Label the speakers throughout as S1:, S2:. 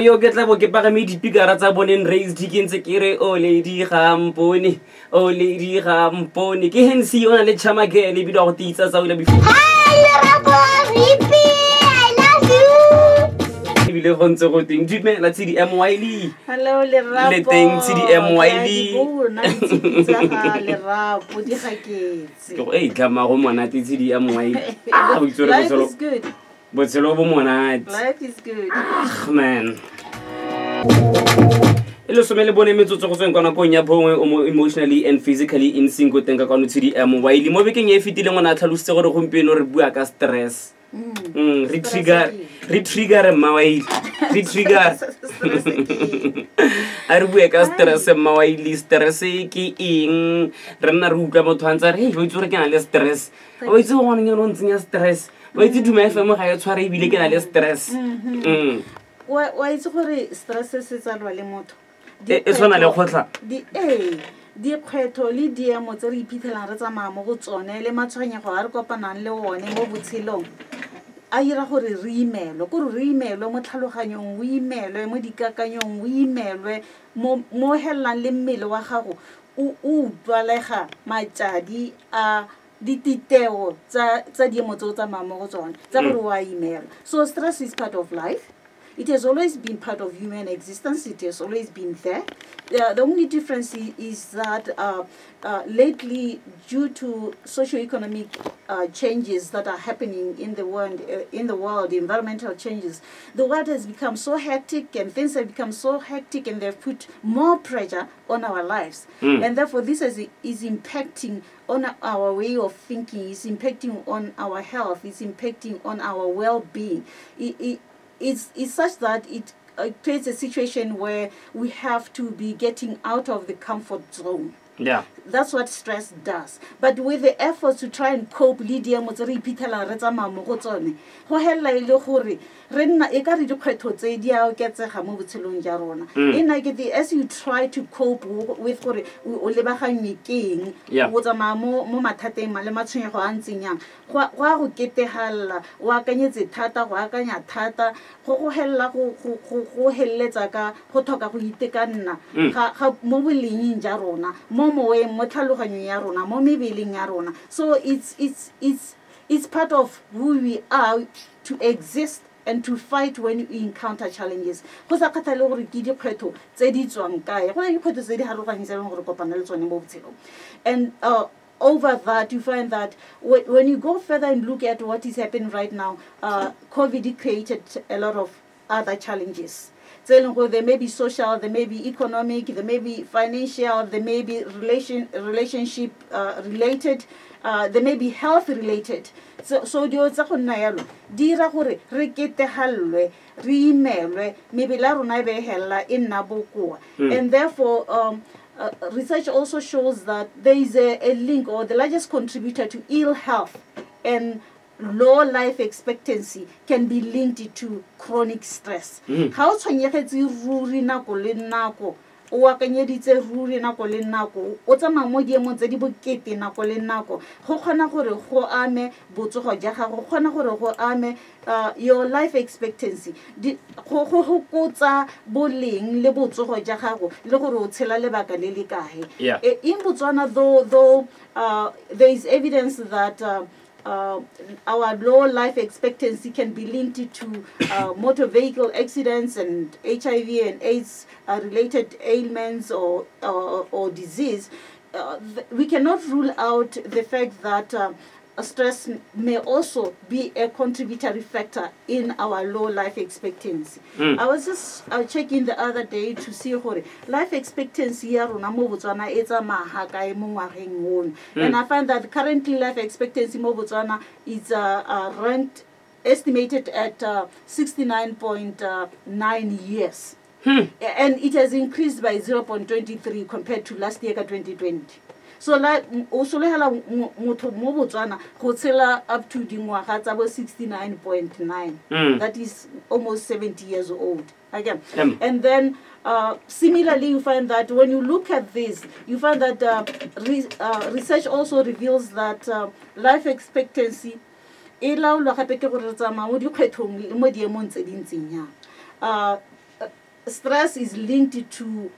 S1: Yo get la boke pa me dipikara tsa boneng raised dikentse kere o lady gampone o lady gampone ke hensi ona le chama ke le bidwa go titsa tsa ile bifu
S2: hi Lerapo Ripi I love you
S1: ibile go ntse go ting ditme la Tshidi Wyllie
S3: hello Lerapo
S1: le teng Tshidi Wyllie
S3: bona tsitsa ga Lerapo di gaketse
S1: go tlama go mona Tshidi Wyllie ah botsore
S3: life
S1: bosolo
S3: is good
S1: botselo bo monate
S3: life is good
S1: man Elo somele bone metsotso go tseng kana konya phongwe o emotionally and physically in sync go tenka kana Tshidi Wyllie mo bekeng e fitile ngwana tlhalositse gore gompieno re bua ka stress retrigger Wyllie retrigger a re bua ka stress Wyllie stress ke eng re nna re utlwa motho a ntse re go itse gore ke na le stress o itse go ngwana no ntsenya stress o itse duma FM ga ya tshwara ibile ke na le stress
S3: wa itse gore stress se tsalwa le motho
S1: e tsona le khotla
S3: di kgwetho le diemo tse re iphitlhelang re tsamaya mo go tsone le matshwanyego a re kopanang le one mo botshelong a ira gore re imelwe gore re imelwe mo tlhaloganyong o imelwe mo dikakanyong o imelwe mo hellang le mmele wa gago o twalega matjadi a dititeo tsa diemo tse o tsamaya mo go tsone tsa gore wa imela so stress is part of life. It has always been part of human existence. It has always been there. The only difference is that lately, due to socio-economic changes that are happening in the world, environmental changes, the world has become so hectic and things have become so hectic and they've put more pressure on our lives. And therefore, this is impacting on our way of thinking, it's impacting on our health, it's impacting on our well-being. It's such that it creates a situation where we have to be getting out of the comfort zone.
S1: Yeah.
S3: That's what stress does. But with the efforts to try and cope, Lydia Motsari Pitala Rezama Mogotone, who hella Lohuri, Renna Ekari Duketo, Dia gets a Hamutilun Jarona. In I get the as you try to cope with Ulebahani King, Wozamamo, Momatate, Malemachi, Hansinya, Wa get the Halla, Wakanyet Tata, Wakanya Tata, Ho hella, who helletaka, Hotoka Hitekana, Mobili in Jarona, Momo. So it's part of who we are to exist and to fight when we encounter challenges. And over that, you find that when you go further and look at what is happening right now, COVID created a lot of other challenges. There may be social, there may be economic, there may be financial, there may be relationship related, there may be health related. So dio tsa go nna yalo dira gore re ketehalwe re imelwe maybe la rona be hella e nna bokoa. And therefore research also shows that there is a link, or the largest contributor to ill health and low life expectancy can be linked to chronic stress. How tshwanyegetsi ruri nako le nako o akanyeditse ruri nako le nako o tsamaya mo diemong tse di bokete nako le nako go kgona gore go ame botsogo ja gago go kgona gore go ame your life expectancy go fokotsa boleng le botsogo ja gago le gore o tshela lebaka le le kae. In Botswana though there is evidence that our low life expectancy can be linked to motor vehicle accidents and HIV and AIDS related ailments or disease. We cannot rule out the fact that stress may also be a contributory factor in our low life expectancy. I was just checking the other day to see gore life expectancy ya rona mo Botswana e tsamaya kae mo ngwageng ono, and I find that currently life expectancy mo Botswana is ranked estimated at 69.9 years. And it has increased by 0.23 compared to last year 2020. So like also motho mo Botswana go tshela up to dingwaga tsa bo 69.9. That is almost 70 years old again. And then similarly you find that when you look at this, you find that research also reveals that life expectancy e laolwa gape ke gore tsamaya mo dikgwethong mo diemong tse dintseng ya. Stress is linked to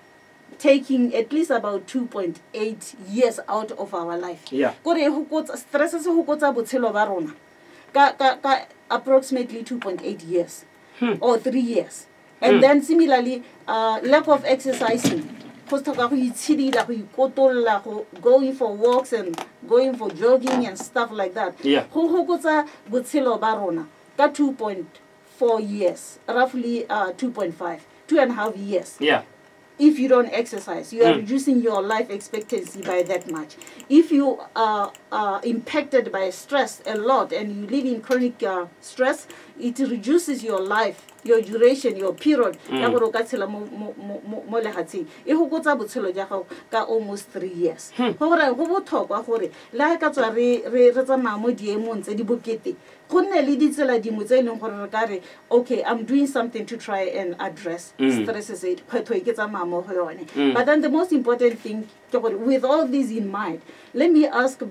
S3: taking at least about 2.8 years out of our life. Stress is botshelo ba rona ka approximately 2.8 years or 3 years. And then similarly, lack of exercising, going for walks and going for jogging and stuff like that. Botshelo ba rona ka 2.4 years, roughly 2.5 years. If you don't exercise, you are reducing your life expectancy by that much. If you are impacted by stress a lot and you live in chronic stress, it reduces your life, your duration, your period. Almost 3 years. Okay, I'm doing something to try and address stress. But then the most important thing, with all this in mind, let me ask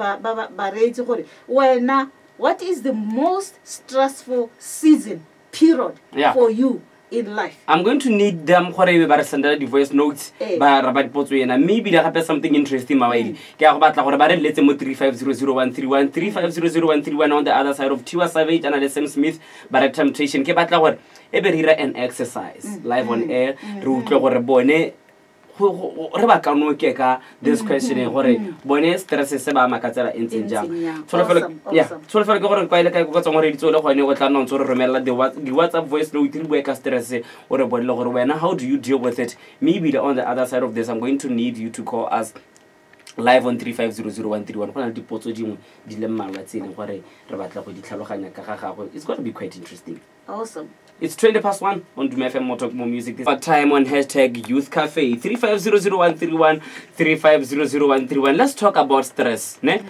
S3: what is the most stressful season, period, for you in life?
S1: I'm going to need them for send the voice notes by Robert Botswana. Maybe they have something interesting. Let's say 3500131 3500131 on the other side of Tiwa Savage and Sam Smith. But a temptation. An exercise live on air. This question is stress is about makatela in jam. So for go quite like I got some already told when you got on to remember the WhatsApp voice note work stress or a boy when how do you deal with it? Maybe on the other side of this, I'm going to need you to call us live on 3500131. It's going to be quite interesting.
S3: Awesome.
S1: It's 1 on Duma FM More Talk More Music. This time on hashtag Youth Cafe 3500131 3500131. Let's talk about stress. Ne?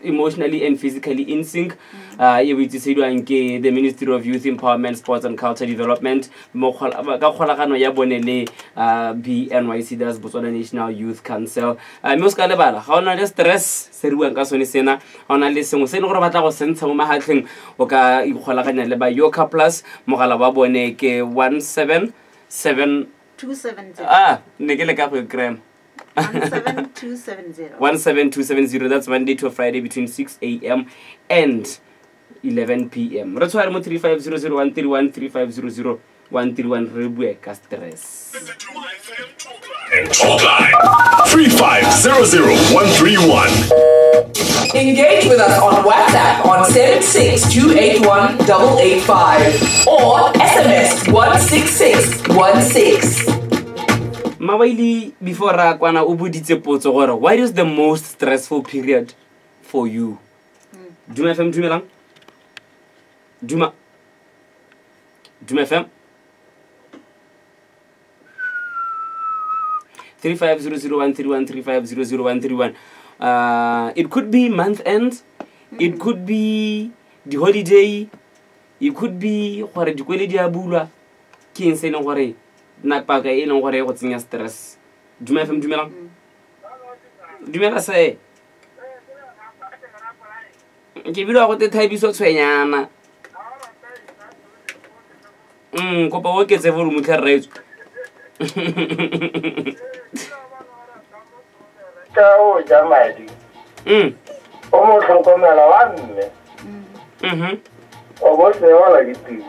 S1: Emotionally and physically in sync. The Ministry of Youth Empowerment, Sports and Culture Development. BNYC, that's Botswana National Youth Council. How na stress? Seruan kasoni sena. How na listen? We say no robata go senta mo mahatleng. Oka ikgolaganya le ba Yoka Plus. Mogala wa bone ke 17270. Ne ke le ka go gram.
S3: 17270.
S1: 17270. That's Monday to Friday between 6 a.m. and 11 p.m. Re tshware mo 3500131 3500131 re bue ka stress.
S4: Talk line 3500131.
S5: Engage with us on WhatsApp on 762818885 or SMS 16616.
S1: Wyllie, before Rakwana ubuditse potso gore, what is the most stressful period for you? Duma FM dumelang? Duma FM 3500131 3500131. It could be month end, it could be the holiday, it could be gore dikwele di abulwa ke eng se le gore nakpaka e leng gore go tsenya stress dumela fem dumelang dumela se ke bilwa go te Thabiso Tshwenyana kopa o ketse volume tlhe rraetso
S4: ka o ja madi o mo tlhokomela wa mme o bo se wala ke tiro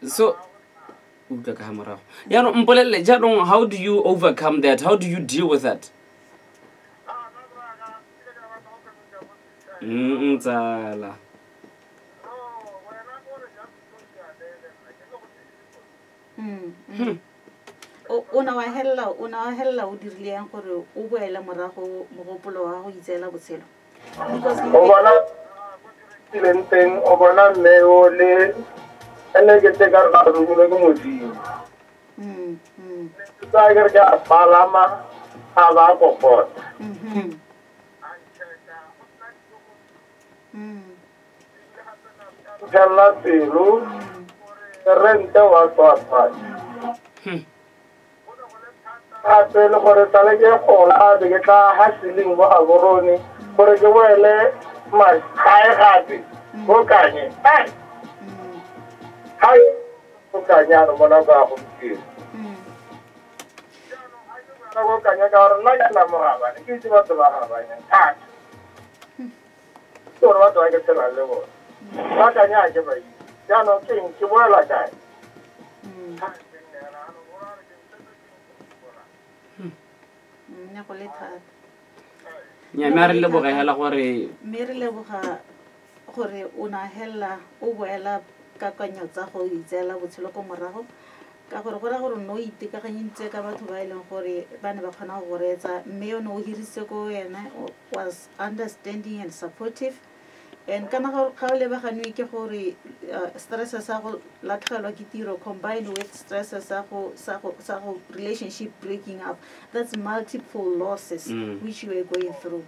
S1: so how do you overcome that? How do you deal with that? Tsala.
S3: Ona wa hella o dirile yang gore o boela morago mogopolo wa go itseela botshelo because
S4: o bona silenteng o bona mme o le ene ke te ka go dumile go modimo tsa ke re ka palama a ba go pota Jalla pelo rente wa tswa a pelo gore tala ke gola ke tla hasiling mo aboroni gore ke boele ma khai gape go kanye hai go kanya no bona ba go ke na go kanya ka re la na mo ga ke itse ba tla ga ba nya so ro ba tla ke tsela le bo ba kanya ke ba ya no ke boela kae
S1: nya re leboga hela gore
S3: mere leboga gore ona hella o boela ka kanyo tsa go itseela botshelo ko morago ka gore gora gore no itekaganyitse ka batho ba ileng gore ba ne ba kgona go retsa mme yo no hirise ko yena was understanding and supportive and kana ga o lebaganwe ke gore stress sa go latlhelwa ke tiro combined with stress sa go relationship breaking up, that's multiple losses which you are going through.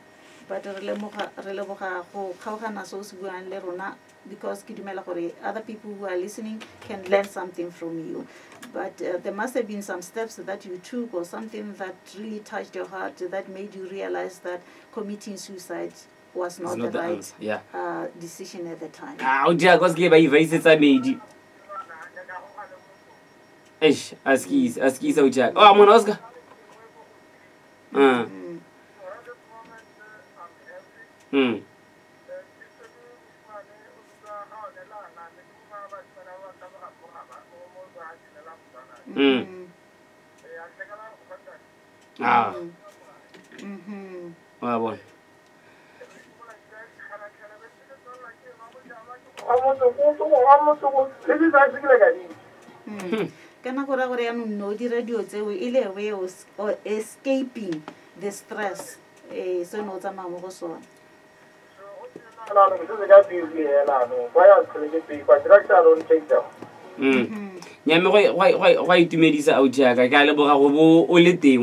S3: But re leboga go kgaogana so se buang le rona because ke dumela gore other people who are listening can learn something from you. But there must have been some steps that you took or something that really touched your heart that made you realize that committing suicide was not the right decision at the time.
S1: O dia go se ba ivaitsetsa medi. Aski so jack. Oh, mona Oscar. Wow.
S3: Kana gora gore ya no di radio tseo ile way of escaping the stress so no tsa mamo go sona
S1: nyame go itumedisa au jaaka ka leboga go bo o le teng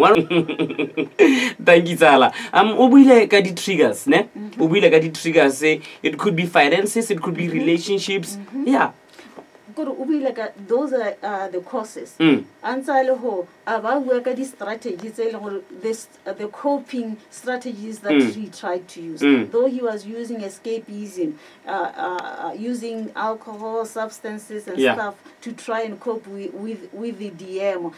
S1: thank you tsala o buile ka di triggers ne o buile ka di triggers it could be finances, it could be relationships
S3: those are the causes. Answer le ho aba bua ka di strategies the coping strategies that he tried to use. Though he was using escapism, using alcohol, substances and stuff to try and cope with the DM.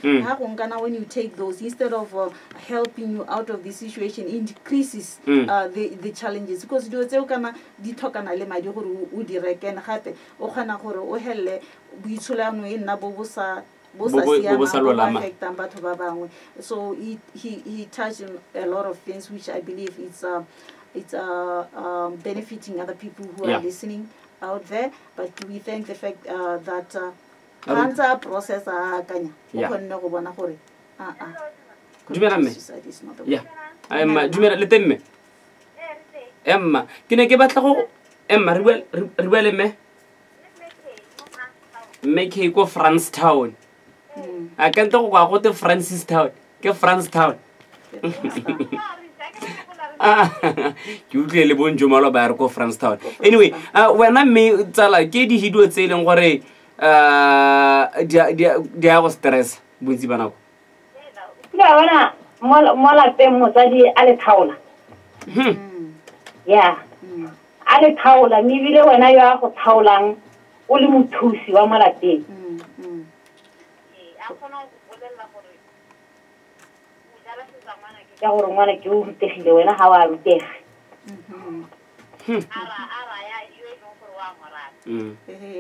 S3: When you take those, instead of helping you out of the situation, increases the challenges. Because do tseo kana di thokana le madi gore o di rekene gape o khana gore o helle buitshulano e nna bo sa affectang batho ba bangwe. So he touched a lot of things which I believe it's benefiting other people who are listening out there. But we thank the fact that cancer process kanya o khonne go bona gore suicide is not the way.
S1: Emma dumela le temme Emma ke ne ke batla go Emma re buele me make go France town a ka ntle go kwa go te Francis town ke Franstown ke utlwele bonjomalo ba re ko Franstown anyway wena mme tsala ke di hidio tse leng gore dia go stress bontsi ba nako
S6: ya bona mola teng motsadi a le thaola ya a le thaola mme bile wena yo a go thaolang o le mothusi wa mola teng ya gore ngwana ke o rutegile wena ga wa rutege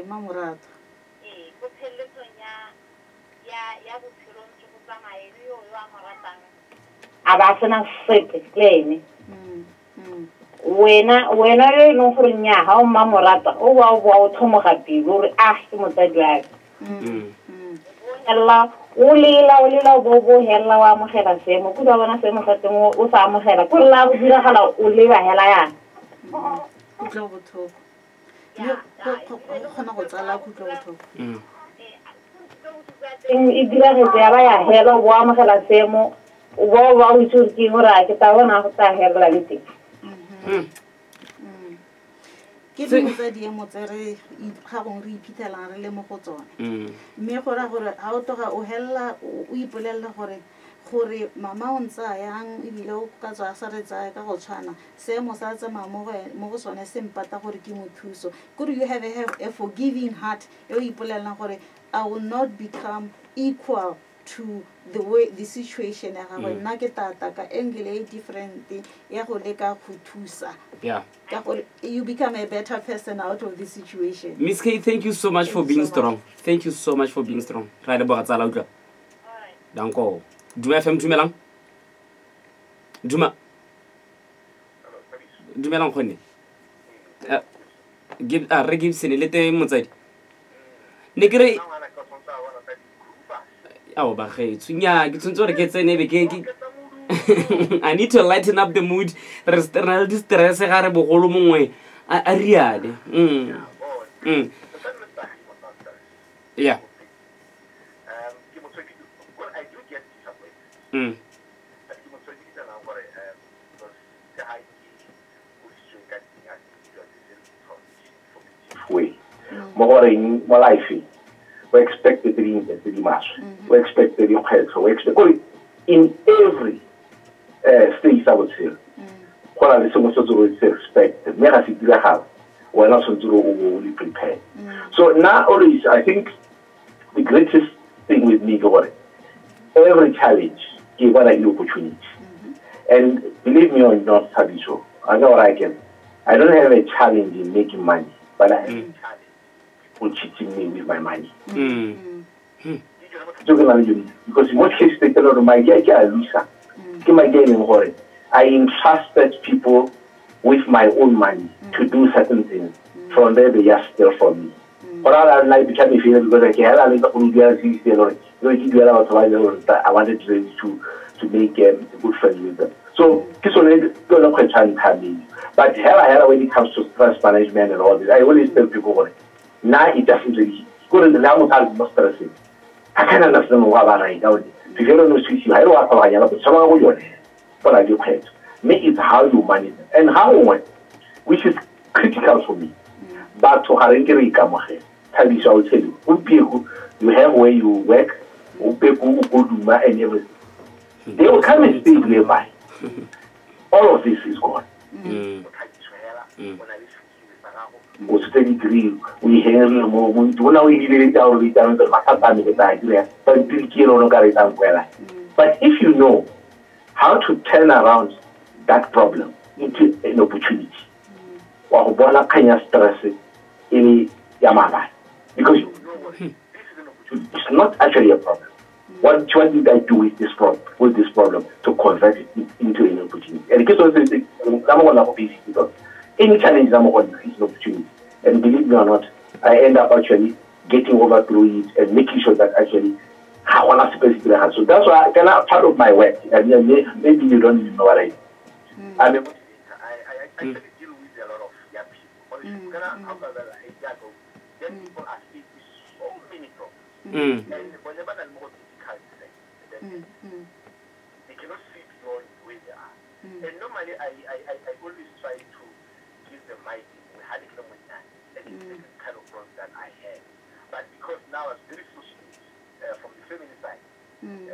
S3: mamorato
S6: a ba sena sepe le ene wena yo e leng gore nnyaa ga o mmamorata o wa o boa o thomoga pelo ore ke motsadi wa ka o lela o bo helela o amogela seemo kudu wa bona seemo sa teng o sa amogela kore la go diragala o leba hela yana
S3: kutlwa botlhoko kgona go tsala kutlwa botlhoko
S6: e diragetse ya ba ya hela o bo amogela seemo o ba o itse gore ke eng gore a ke ta bona go tsa helela le teng
S3: ke motsadi e motse ga gongwe re iphitlhelang re le mo go tsone mme go raya gore ga o toga o helela o ipolelela gore mama o ntse a yang ebile o ka tswa a sa re tsaya ka go tshwana seemo sa tsamaya mo go sone se mpata gore ke mothuso kore you have a forgiving heart e o ipolelelang gore I will not become equal to the situation ya gagwe nna ke tata ka angle e different ya go leka go thusa you become a better person out of this situation.
S1: Miss K, thank you so much for being strong. Thank you so much for being strong. Ra le boga tsala utlwa. Danko. Duma FM dumelang. Dumelang khone. Re Gibson le te motsadi. Ne kere aw ba kgetsu nya ke tsontse gore ke tsene be ke I need to lighten up the mood. Re distress ga re bogolo mongwe a riale yeah
S4: way more in my life we expect the dream the much we expect the health we expect in every stage I would say what are the things that we expect me as it have when also to prepare so now always I think the greatest thing with me is every challenge give one an opportunity and believe me or not Thabiso I know what I don't have a challenge in making money but I have a challenge people cheating me with my money because in most cases they tell me my guy loser I entrusted people with my own money to do certain things. From there, they just steal from me. But I became a failure because I wanted to make a good friend with them. So, this one but hell, when it comes to stress management and all this, I always tell people, now it doesn't really go in the long time, not stressing. I can't understand what I know. If you don't know, I don't want to have someone but I do it. Make it how you manage it. And how which is critical for me. But to Harengeri Kamahe, Thabiso, I will tell you, you have where you work, and everything. They will come and stay nearby. All of this is gone. We hear more but if you know how to turn around that problem into an opportunity, because you know it's not actually a problem. What did I do with this problem to convert it into an opportunity? And because any challenge is an opportunity. And believe me or not, I end up actually getting over through it and making sure that actually I want to specifically have. So that's why part of my work, and maybe you don't even know what I do. I deal with a lot of young people. Young people are facing so many problems. And normally I always try to give them my we had it from and it's the kind of growth that I had. But because now I'm very social from the family side, you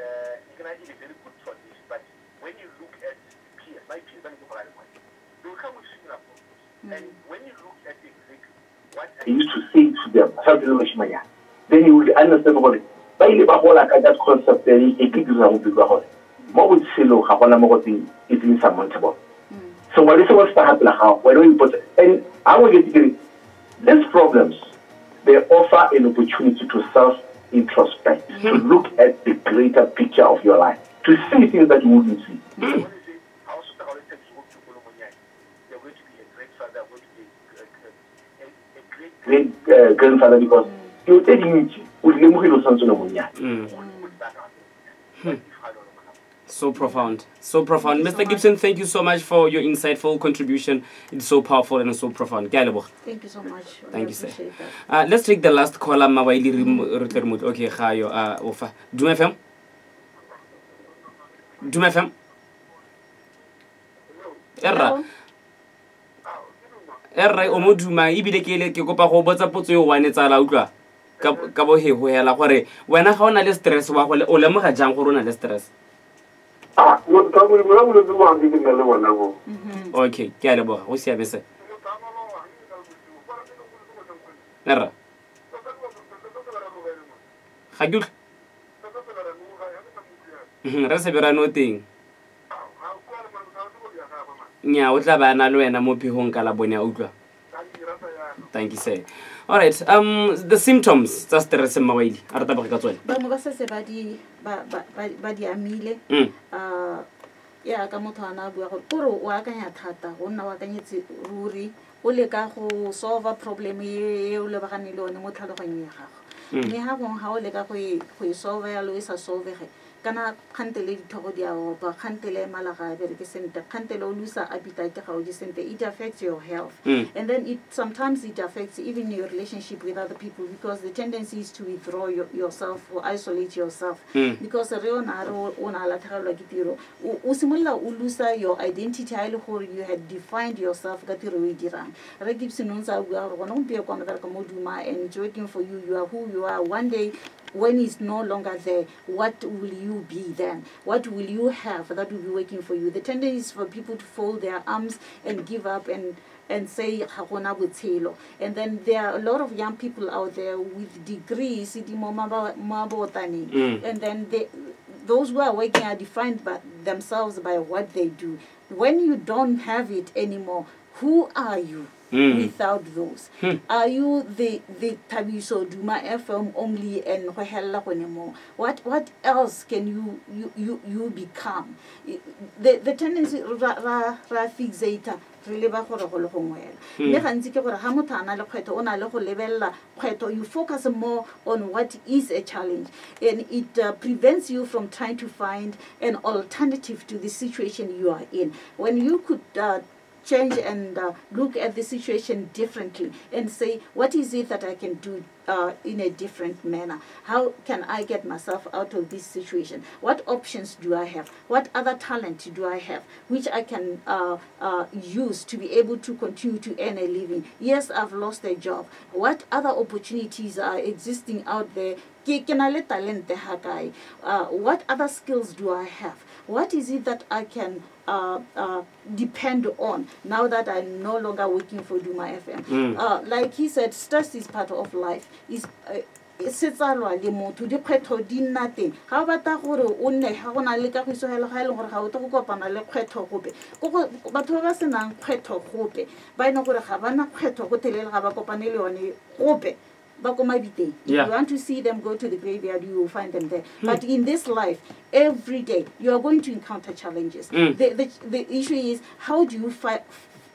S4: can actually be very good for this. But when you look at peers, my peers don't go right away. They will come with similar problems. And when you look at exactly what I used to say to them, then you will understand what it is. But if I hold that concept, then it gives you a big hole. What would say, look, how one thing is insurmountable. So what is what's happening how? Why don't you put and I will get to these problems, they offer an opportunity to self-introspect, to look at the greater picture of your life, to see things that you wouldn't see. You're going to be a great father, going to be a great grandfather because you're telling me,
S1: so profound, so profound. Mr. Gibson, thank you so much for your insightful contribution. It's so powerful and so profound.
S3: Thank you so much.
S1: Thank you, sir. Let's take the last caller. Wyllie. Okay, Khayo. Ofa. Duma FM. Duma FM. Erra o mo duma ibile ke kopa go botsa potso yo wane tsala utlwa ka bo he ho hela gore wena ga ona le stress wa go o lemoga jang gore ona le stress. Okay, ke a leboga go siame se. Erra ga ke re se bera no teng nya o tla ba na le wena mo phihong ka la bone a utlwa. Thank you, sir. All right. The symptoms tsa stress Wyllie a rata ba ka tswela.
S3: Ba mo ba se ba di amile. Ya ka motho ana bua go gore o akanya thata go nna wa kanyetse ruri o le ka go solve problem e o le bagane le one mo tlhaloganyong ya gago. Me ha bong ha o le ka go e solve ya lo isa solve ge kana khantele dithogo dia opa khantele malaga be ke sente khantele o lusa appetite ga o di sente. It affects your health and then sometimes it affects even your relationship with other people because the tendency is to withdraw yourself or isolate yourself because re ona la thagalo ke tiro o simolla o lusa your identity ha ile gore you had defined yourself ka tiro e dirang re Gibson nonsa bua gore gona mpe kwa mara ka moduma and it's working for you. You are who you are. One day when he's no longer there, what will you be then? What will you have that will be working for you? The tendency is for people to fold their arms and give up and say hakona botshelo. And then there are a lot of young people out there with degrees and then those who are working are defined by themselves by what they do. When you don't have it anymore, who are you? Without those, are you the Thabiso Duma FM only and more? What else can you become? The tendency ra fixator really ba gore go le go ngwela mme gantsi ke gore ha motho ana le kgwetho o na le go lebella kgwetho. You focus more on what is a challenge and it prevents you from trying to find an alternative to the situation you are in. When you could change and look at the situation differently and say, what is it that I can do in a different manner? How can I get myself out of this situation? What options do I have? What other talent do I have which I can use to be able to continue to earn a living? Yes, I've lost a job. What other opportunities are existing out there? What other skills do I have? What is it that I can depend on now that I'm no longer working for Duma FM? Like he said, stress is part of life. Se tsalwa le motho di kgwetho di nna teng ga o batla gore o nne ga gona le ka go isogela ga ile gore ga o tlo go kopana le kgwetho gope go batho ba senang kgwetho gope ba ina gore ga bana kgwetho go telele ga ba kopane le yone gope. If you want to see them go to the graveyard, you will find them there. But in this life, every day, you are going to encounter challenges. The issue is, how do you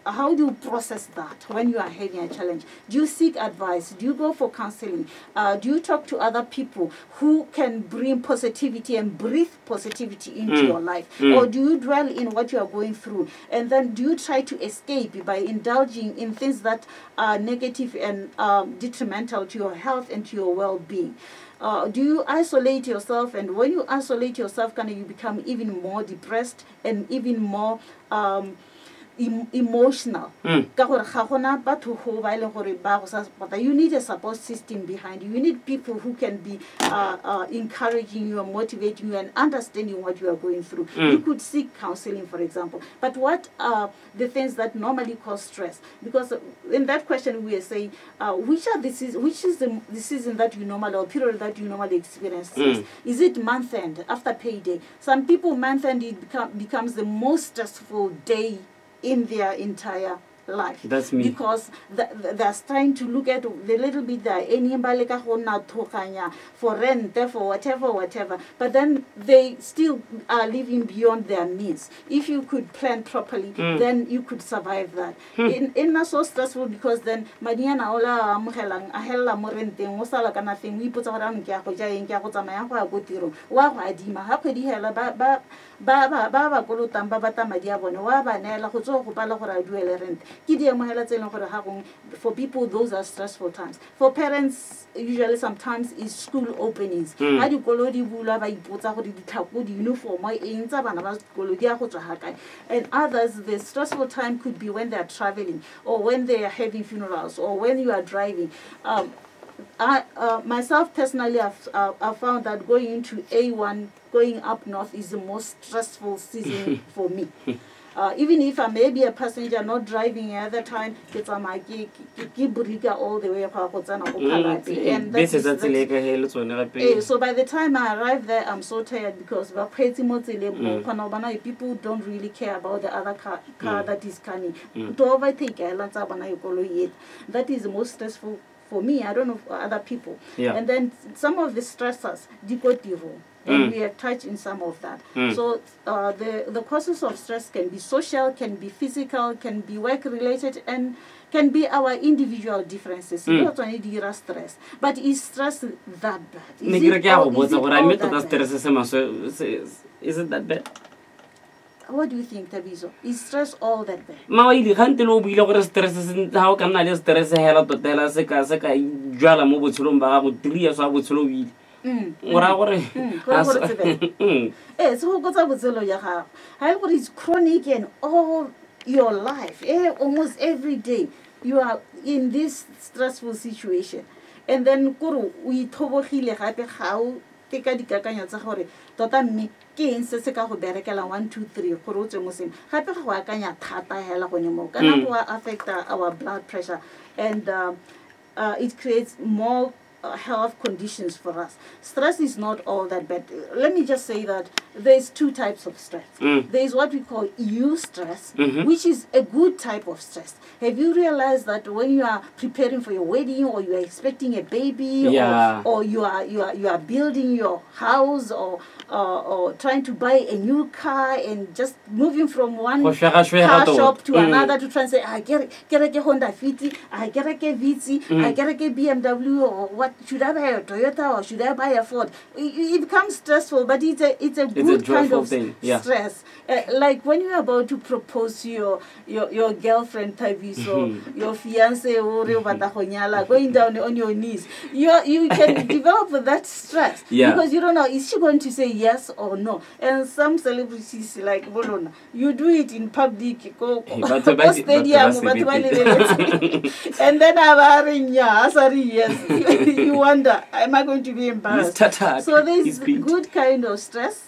S3: how do you process that when you are having a challenge? Do you seek advice? Do you go for counseling? Do you talk to other people who can bring positivity and breathe positivity into your life? Or do you dwell in what you are going through? And then do you try to escape by indulging in things that are negative and detrimental to your health and to your well-being? Do you isolate yourself? And when you isolate yourself, can you become even more depressed and even more emotional? You need a support system behind you. You need people who can be encouraging you and motivating you and understanding what you are going through. You could seek counseling, for example. But what are the things that normally cause stress? Because in that question we are saying, which is the season that you normally, or period that you normally experience stress? Is it month end, after payday? Some people, month end becomes the most stressful day in their entire life.
S1: That's me.
S3: Because they're trying to look at the little bit there, for rent, for whatever. But then they still are living beyond their means. If you could plan properly, then you could survive that. In not so stressful because then Madiana Ola Ahela Morente, Mosala Kanathing, we put around Yakota Gotiro, Wawadima, Happy Hela Baba Golutam Babata Madiabon, Waba Nela Hozo, Palahora Duel rent. For people, those are stressful times. For parents, usually sometimes it's school openings. And others, the stressful time could be when they're traveling, or when they are having funerals, or when you are driving. Myself personally, I've found that going into A1, going up north, is the most stressful season for me. Even if I may be a passenger not driving at the time, it's a my all the way and so by the time I arrive there, I'm so tired because people don't really care about the other car that is coming. That is the most stressful for me. I don't know for other people. And then some of the stressors, and we have touched in some of that. So the causes of stress can be social, can be physical, can be work-related, and can be our individual differences. Not only stress, but is stress that bad? Is
S1: it that bad?
S3: What do you think, Thabiso? Is stress all that bad?
S1: Wyllie, can't tell you stress. How can I just stress a hell to tell us a Jala Mobile Slumba with 3 years? I would slow it.
S3: So who got up with Zelo Yaha? However, it's chronic and all your life, almost every day, you are in this stressful situation. And then we tobo hile happy how take a dicakanya hore. Tota me king says a caho berekala 1, 2, 3 for Muslim. Happy Hawakanya tata hella when you mock and affect our blood pressure, and it creates more health conditions for us. Stress is not all that bad. Let me just say that there's 2 types of stress. There's what we call eustress, which is a good type of stress. Have you realized that when you are preparing for your wedding, or you are expecting a baby, or you are building your house, or trying to buy a new car, and just moving from one car shop to another to try and say, I get a Honda Fit, I get a Vitzi, I get a BMW, or what? Should I buy a Toyota, or should I buy a Ford? It becomes stressful, but it's a good kind of stress. Like when you're about to propose to your girlfriend, Thabiso, your fiance, going down on your knees, you can develop that stress because you don't know, is she going to say yes or no? And some celebrities like Bolona, you do it in public, go stadium, and then yes. You wonder, am I going to be embarrassed? So there's good kind of stress.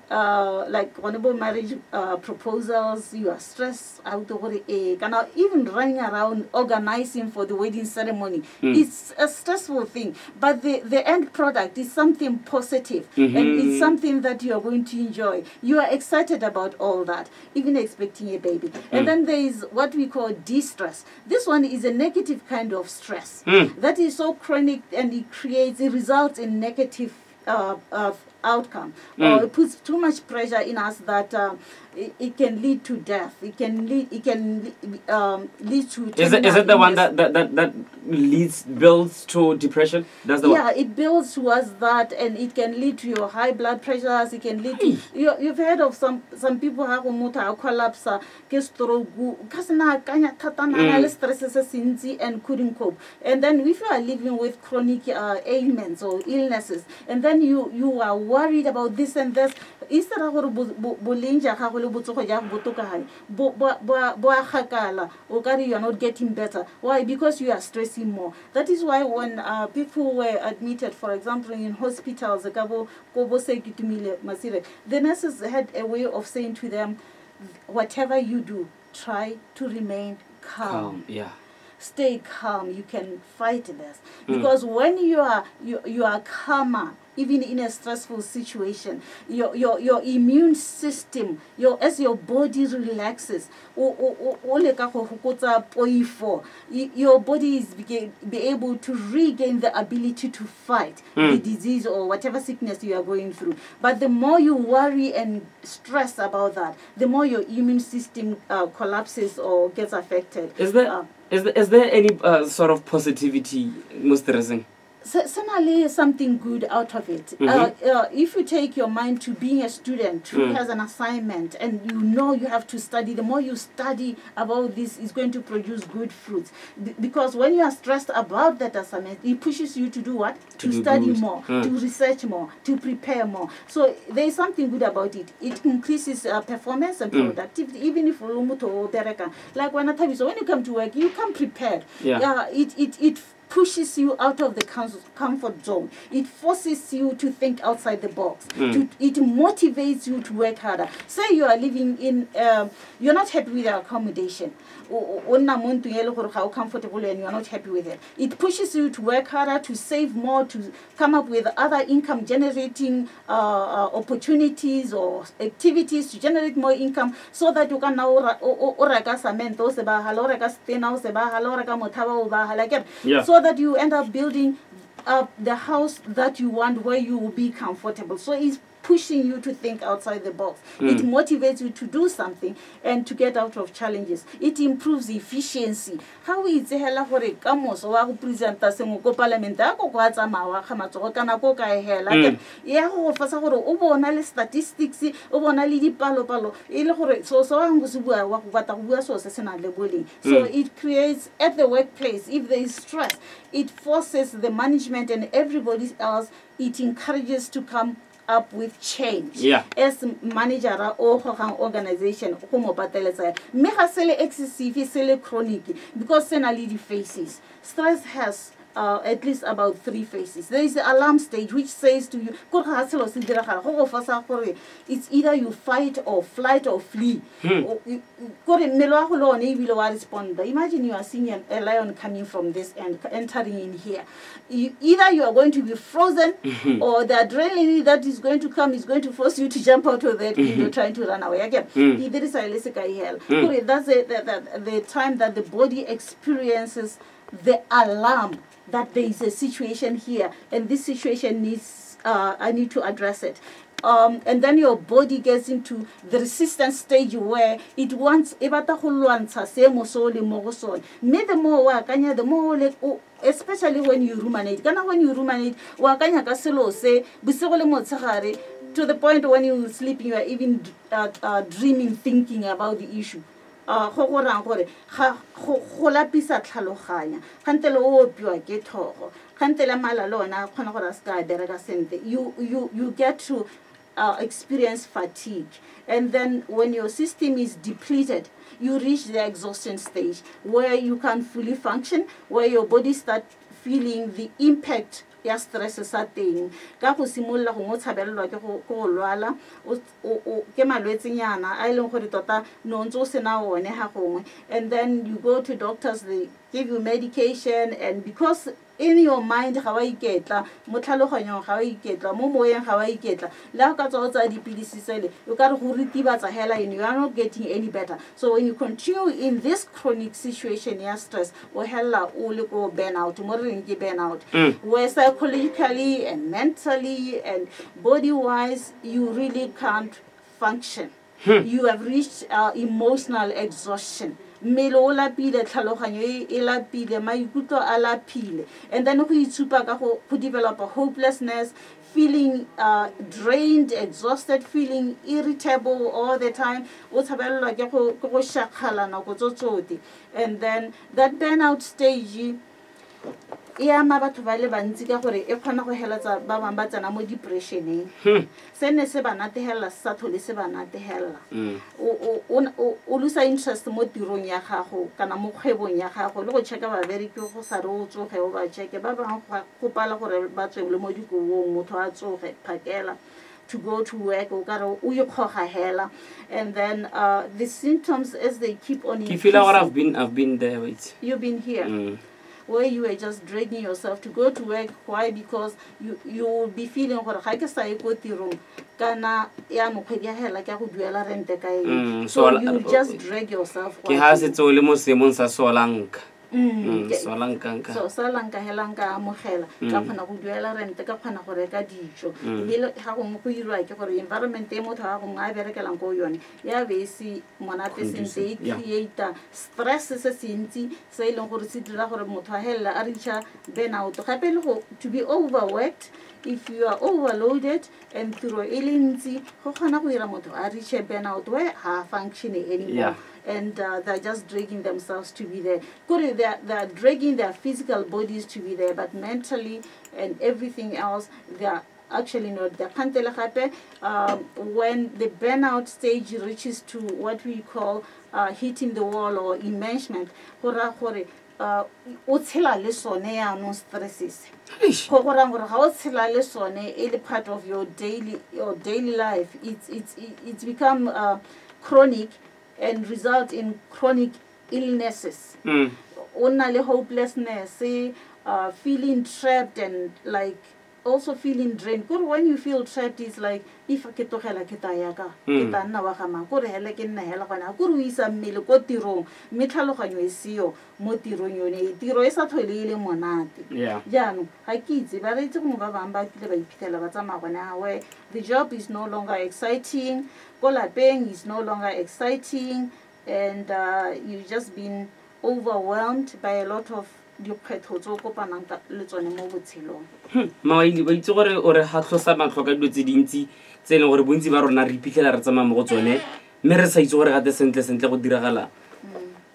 S3: Like honorable marriage proposals, you are stressed out over it. And even running around organizing for the wedding ceremony, it's a stressful thing. But the end product is something positive, and it's something that you are going to enjoy. You are excited about all that, even expecting a baby. And then there is what we call distress. This one is a negative kind of stress that is so chronic, and it results in negative outcome, or it puts too much pressure in us that it can lead to death. It can lead to.
S1: Is it the one that builds to depression? That's the one.
S3: It builds towards that, and it can lead to your high blood pressures. It can lead to you've heard of some people have collapse, stroke, and couldn't cope. And then if you are living with chronic ailments or illnesses, and then you are worried about this and this, instead of you are not getting better. Why? Because you are stressing more. That is why when people were admitted, for example, in hospitals, the nurses had a way of saying to them, whatever you do, try to remain calm. Stay calm. You can fight this, because when you are calmer, even in a stressful situation, your immune system, as your body relaxes, your body is be able to regain the ability to fight the disease or whatever sickness you are going through. But the more you worry and stress about that, the more your immune system collapses or gets affected.
S1: Is there any sort of positivity, Mr. Rezing?
S3: Certainly something good out of it. If you take your mind to being a student who has an assignment and you know you have to study, the more you study about this is going to produce good fruits. Because when you are stressed about that assignment, it pushes you to do what? To study more, to research more, to prepare more. So there is something good about it. It increases performance and productivity, even if like when Thabiso, when you come to work, you come prepared. It pushes you out of the comfort zone. It forces you to think outside the box. It motivates you to work harder. Say you are living in, you're not happy with your accommodation. How comfortable and you are not happy with it. It pushes you to work harder, to save more, to come up with other income generating opportunities or activities to generate more income, so that you can now so that you end up building the house that you want, where you will be comfortable. So it's pushing you to think outside the box. It motivates you to do something and to get out of challenges. It improves efficiency. How is it hela hore kamos wa go presenta sengwe ko parliament a go kwa tsamawa ga matsogo kana ko ka hela ya go fasa gore o bona le statistics, o bona le dipalo e le gore so ang go se bua wa go batla go bua so se sena le boleng. So it creates at the workplace, if there is stress, it forces the management and everybody else, it encourages to come up with change. As manager or organization, me hasele excessive, sele chronic, because senality faces. Stress has at least about 3 phases. There is the alarm stage, which says to you, it's either you fight or flight or flee. Imagine you are seeing a lion coming from this end, entering in here. Either you are going to be frozen, or the adrenaline that is going to come is going to force you to jump out of that window trying to run away. Again, that's the time that the body experiences the alarm that there is a situation here, and this situation needs, I need to address it. And then your body gets into the resistance stage where it wants, the more especially when you ruminate. When you ruminate, to the point when you sleep, you are even dreaming, thinking about the issue. You get to experience fatigue, and then when your system is depleted, you reach the exhaustion stage where you can't fully function, where your body starts feeling the impact ya stress sa teng ka go simolla go motshabelelwa ke go lwala ke malwetsenyana a ileng gore tota no ntse o sena one ha gongwe, and then you go to doctors, they give you medication, and because in your mind ga wa iketla mo tlhaloganyong ga wa iketla mo moyeng ga wa iketla la ka tswa tsa dipilisi sele o ka re go ritibatsa hela you are not getting any better. So when you continue in this chronic situation ya stress o hella o le go burnout mo re ke burnout where psychologically and mentally and body wise you really can't function. You have reached emotional exhaustion. Mmele o lapile tlhaloganyo e lapile maikutlo a lapile and then go itshupa ka go develop a hopelessness, feeling drained, exhausted, feeling irritable all the time o tshabelelwa ke go shakhala nako tsotsoti. And then that burnout stage ya ma batho ba le bantsi ka gore e kgona go heletsa ba bang ba tsena mo depressioneng se ne se ba natehela sa thole se ba natehela o lose interest mo tirong ya gago kana mo kgwebong ya gago le go checka ba bereki go sa re o tsoge o ba checke ba bang go pala gore ba tswe le mo dikobong motho a tsoge phakela to go to work o ka re o ikgoga hela. And then the symptoms as they keep on increasing.
S1: You feel like I've been there. Wait.
S3: You've been here. Where you were just dragging yourself to go to work. Why? Because you will be feeling gore ga ke sa go tirong kana ya mo khedi ya hela ka go duela rente ka eng. So you just drag yourself.
S1: Ke ha se tso le mo semong sa solanka. So salanka helanka amogela ka khona go duela rente ka khona go reka dijo ile ga go mo go irwa ke gore environment e motho ga go nga berekelang go yone ya be se monate sentse create stress se sentsi se ile gore se dira gore motho a hella a reacha burnout gape le go to be overworked. If you are overloaded and through elintsi go khona go ira motho a reach burnout where ha functioning anymore. And they're just dragging themselves to be there. They're dragging their physical bodies to be there, but mentally and everything else, they're actually not. When the burnout stage reaches to what we call hitting the wall or immersion, o tshela le sone ya no stresses go gora gore ga o tshela le sone e le part of your daily life. It's become chronic and result in chronic illnesses. Only hopelessness, feeling trapped and like also feeling drained. When you feel trapped, it's like if I get to hella ketayaka, ketana wakama, kore hella ken hella kana, kuru isa mil kotiro, mitalo kanyo motiro yone, tiro esa tole monati. Janu, I kids, but it's a mubamba pitela where the job is no longer exciting, kola paying is no longer exciting, and you've just been overwhelmed by a lot of diphetho tso kopanang le tsone mo botshelong. Mawili ba itse gore o re hatlosa matlhoka dilo tse dintsi tse leng gore bontsi ba rona re iphitlhela re tsamaya mo go tsone mme re sa itse gore gate sentle go diragala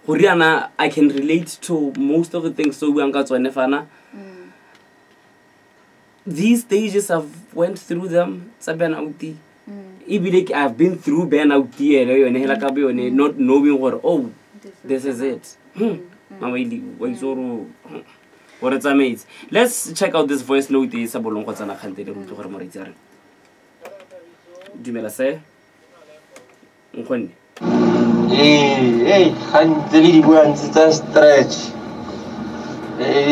S1: go riana. I can relate to most of the things so buang ka tsone fana. These stages I've went through them tsa burnout. Ibile I've been through burnout here yone hela ka be yone not knowing gore oh this is it. Let's check out this voice note.
S7: Hey, khanteli di bua ntse tsa stretch.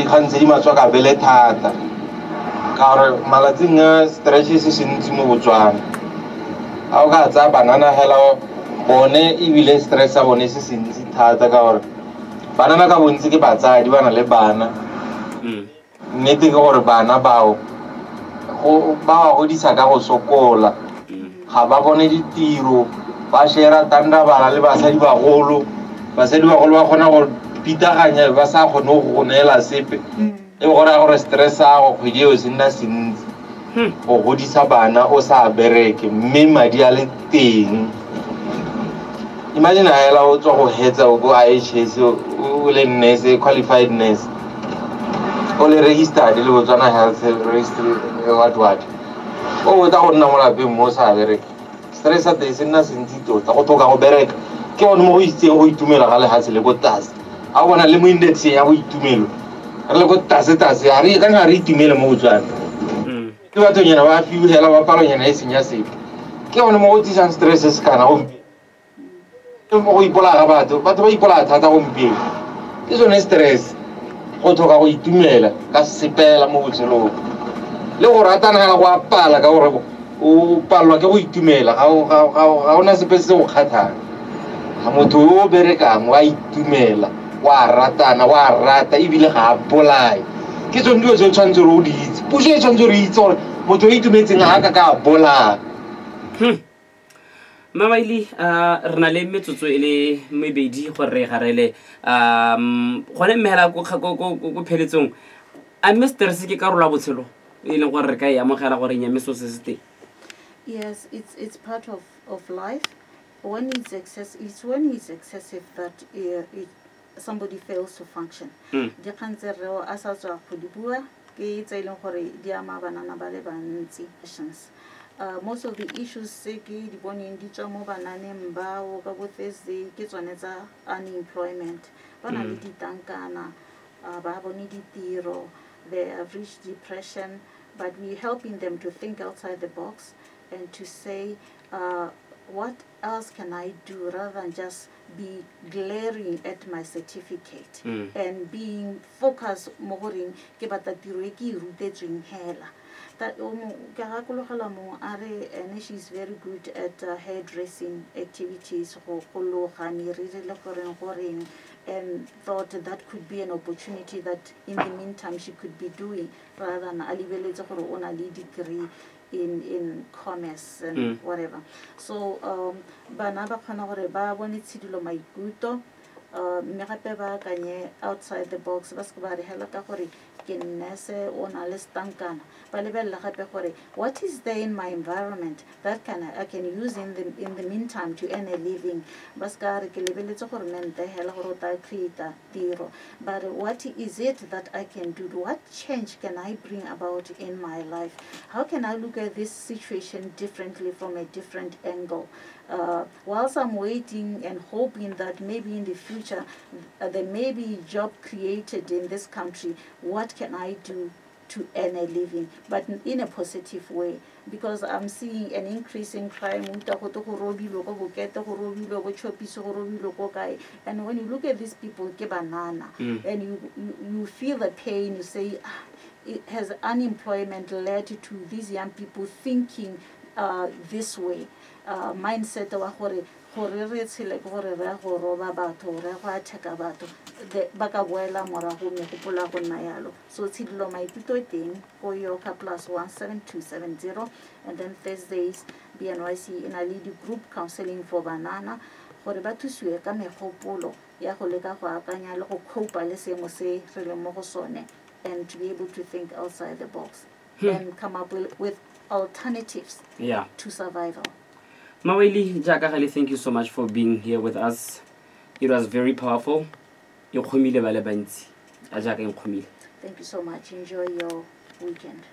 S7: Khanteli matswa ka bele thata. Ka re malatsing a stretch se se ntse mo Botswana. A o ka tsa banana hela bone e bile stress a bone se se ntse thata ka gore banana ka bontsi ke batsadi bana le bana nnete ke gore bana bao ba godisa ka go sokola ga ba bone ditiro ba shera tanda bana le basadi bagolo ba kgona go pitaganya ba sa kgone go neela sepe e gore stress a go kgwedi o se nna sentsi go godisa bana o sa bereke mme madi a le teng. Imagine I allow to go heads or go IHS or nurse, qualified nurse. Only registered, the Botswana Health Registry, what. Oh, without number of most other stress at the sinners in Tito, Otoka Berek, Kion Moiste, to Mela has a little task. I want a limited say, I will to Mil. I look at Tacitas, I read to Mela Mozan. You are doing a few hell of a parent in your safe. Kion Motis and stresses can People are about, but people are at home. This one is stress. go tlhoka go itumela ka sepela mo botshelong le go ratana ga go apala ka gore o palelwa ke go itumela ga ona sepe se go kgathang ga motho o berekang wa itumela wa ratana wa rata ebile ga a bolae ke tsone dilo tse o tshwanetse re o di itse puso e tshwanetse re itse gore motho o itumetseng ga ka ka bolaya
S1: Wyllie, re na le metsotso e le mebedi gore re garele gone mmela go pheletsong a mme stress ke karolo ya botshelo e leng gore re ka e amogela gore nyameso se se teng.
S3: Yes, it's part of life. When it's excessive that somebody fails to function. Di kantse reo a sa tswa go di bua ke tse leng gore di ama banana ba le bantsi. Most of the issues se ke di boneng di tswa mo bananeng bao ka bo Thursday ke tsone tsa unemployment. Bana le ditankana ba bone ditiro, they have reached depression, but we're helping them to think outside the box and to say what else can I do rather than just be glaring at my certificate and being focused more in ke batla tiro e ke rutetsweng hela. That and she's very good at hairdressing activities and thought that could be an opportunity that in the meantime she could be doing rather than a degree in commerce and whatever. So bana ba khona gore ba bone tshidilo maikuto mme gape ba kanye outside the box ba se ba re hela ka gore ke nese ona le stankana ba lebella gape gore what is there in my environment that I can use in the meantime to earn a living ba ska re ke lebeletse gore mente hela gore ta create tiro, but what is it that I can do, what change can I bring about in my life, how can I look at this situation differently from a different angle. Whilst I'm waiting and hoping that maybe in the future there may be job created in this country, what can I do to earn a living, but in a positive way, because I'm seeing an increase in crime. And when you look at these people, and you feel the pain, you say, has unemployment led to these young people thinking this way? Mindset wa gore re tshele go re re go roba batho re go attack batho ba ka boela morago me go pola go nna yalo. So tshidilo maikuto teng go yo ka +17270, and then Thursdays BNYC in a lead group counseling for banana gore ba thusiwe ka megopolo ya go leka go akanya le go cope le seemo se re le mo go sone, and to be able to think outside the box and come up with alternatives to survival.
S1: Wyllie, thank you so much for being here with us. It was very powerful. Thank you so much. Enjoy your weekend.